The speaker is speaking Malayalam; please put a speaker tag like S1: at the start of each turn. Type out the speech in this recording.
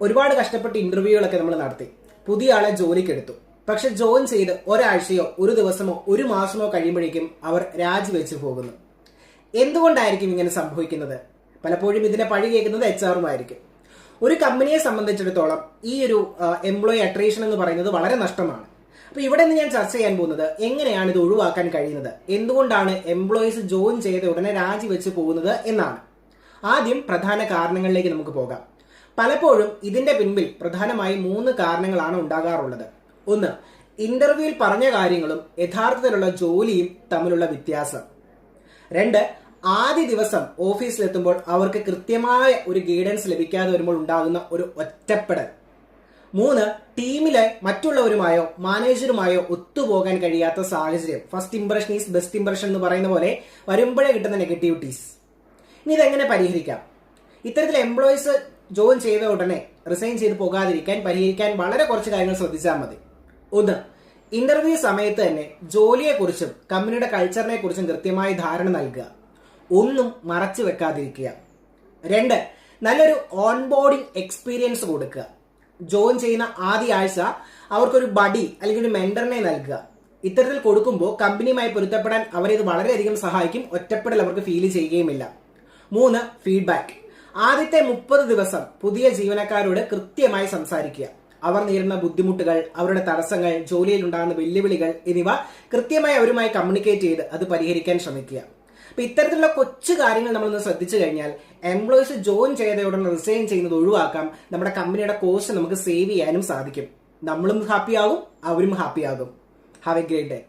S1: ഒരുപാട് കഷ്ടപ്പെട്ട് ഇന്റർവ്യൂകളൊക്കെ നമ്മൾ നടത്തി. പുതിയ ആളെ ജോലിക്കെടുത്തു. പക്ഷെ ജോയിൻ ചെയ്ത് ഒരാഴ്ചയോ ഒരു ദിവസമോ ഒരു മാസമോ കഴിയുമ്പോഴേക്കും അവർ രാജിവെച്ച് പോകുന്നു. എന്തുകൊണ്ടായിരിക്കും ഇങ്ങനെ സംഭവിക്കുന്നത്? പലപ്പോഴും ഇതിന്റെ പഴി കേൾക്കുന്നത് HR-ഉമായിരിക്കും. ഒരു കമ്പനിയെ സംബന്ധിച്ചിടത്തോളം ഈ ഒരു എംപ്ലോയി അട്രീഷൻ എന്ന് പറയുന്നത് വളരെ നഷ്ടമാണ്. അപ്പൊ ഇവിടെ നിന്ന് ഞാൻ ചർച്ച ചെയ്യാൻ പോകുന്നത് എങ്ങനെയാണ് ഇത് ഒഴിവാക്കാൻ കഴിയുന്നത്, എന്തുകൊണ്ടാണ് എംപ്ലോയീസ് ജോയിൻ ചെയ്ത ഉടനെ രാജിവെച്ച് പോകുന്നത് എന്നാണ്. ആദ്യം പ്രധാന കാരണങ്ങളിലേക്ക് നമുക്ക് പോകാം. പലപ്പോഴും ഇതിന്റെ പിൻപിൽ പ്രധാനമായും 3 കാരണങ്ങളാണ് ഉണ്ടാകാറുള്ളത്. ഒന്ന്, ഇന്റർവ്യൂവിൽ പറഞ്ഞ കാര്യങ്ങളും യഥാർത്ഥത്തിലുള്ള ജോലിയും തമ്മിലുള്ള വ്യത്യാസം. 2, ആദ്യ ദിവസം ഓഫീസിലെത്തുമ്പോൾ അവർക്ക് കൃത്യമായ ഒരു ഗൈഡൻസ് ലഭിക്കാതെ വരുമ്പോൾ ഉണ്ടാകുന്ന ഒരു ഒറ്റപ്പെടൽ. 3, ടീമിലെ മറ്റുള്ളവരുമായോ മാനേജറുമായോ ഒത്തുപോകാൻ കഴിയാത്ത സാഹചര്യം. First impression is best impression എന്ന് പറയുന്ന പോലെ വരുമ്പോഴേ കിട്ടുന്ന നെഗറ്റിവിറ്റീസ്. ഇനി ഇതെങ്ങനെ പരിഹരിക്കാം? ഇത്തരത്തിൽ എംപ്ലോയീസ് ജോയിൻ ചെയ്ത ഉടനെ റിസൈൻ ചെയ്ത് പോകാതിരിക്കാൻ പരിഹരിക്കാൻ വളരെ കുറച്ച് കാര്യങ്ങൾ ശ്രദ്ധിച്ചാൽ മതി. 1, ഇന്റർവ്യൂ സമയത്ത് തന്നെ ജോലിയെക്കുറിച്ചും കമ്പനിയുടെ കൾച്ചറിനെ കുറിച്ചും കൃത്യമായ ധാരണ നൽകുക. ഒന്നും മറച്ചു വെക്കാതിരിക്കുക. 2, നല്ലൊരു ഓൺബോർഡിംഗ് എക്സ്പീരിയൻസ് കൊടുക്കുക. ജോയിൻ ചെയ്യുന്ന ആദ്യ ആഴ്ച അവർക്കൊരു ബഡി അല്ലെങ്കിൽ ഒരു മെന്ററിനെ നൽകുക. ഇത്തരത്തിൽ കൊടുക്കുമ്പോൾ കമ്പനിയുമായി പൊരുത്തപ്പെടാൻ അവരെ ഇത് വളരെയധികം സഹായിക്കും. ഒറ്റപ്പെടൽ അവർക്ക് ഫീൽ ചെയ്യുകയുമില്ല. 3, ഫീഡ്ബാക്ക്. ആദ്യത്തെ 30 ദിവസം പുതിയ ജീവനക്കാരോട് കൃത്യമായി സംസാരിക്കുക. അവർ നേരിടുന്ന ബുദ്ധിമുട്ടുകൾ, അവരുടെ തടസ്സങ്ങൾ, ജോലിയിൽ ഉണ്ടാകുന്ന വെല്ലുവിളികൾ എന്നിവ കൃത്യമായി അവരുമായി കമ്മ്യൂണിക്കേറ്റ് ചെയ്ത് അത് പരിഹരിക്കാൻ ശ്രമിക്കുക. അപ്പൊ ഇത്തരത്തിലുള്ള കൊച്ചു കാര്യങ്ങൾ നമ്മളൊന്ന് ശ്രദ്ധിച്ചു കഴിഞ്ഞാൽ എംപ്ലോയീസ് ജോയിൻ ചെയ്ത ഉടനെ റിസൈൻ ചെയ്യുന്നത് ഒഴിവാക്കാം. നമ്മുടെ കമ്പനിയുടെ കോസ്റ്റ് നമുക്ക് സേവ് ചെയ്യാനും സാധിക്കും. നമ്മളും ഹാപ്പിയാകും, അവരും ഹാപ്പിയാകും. Have a great day.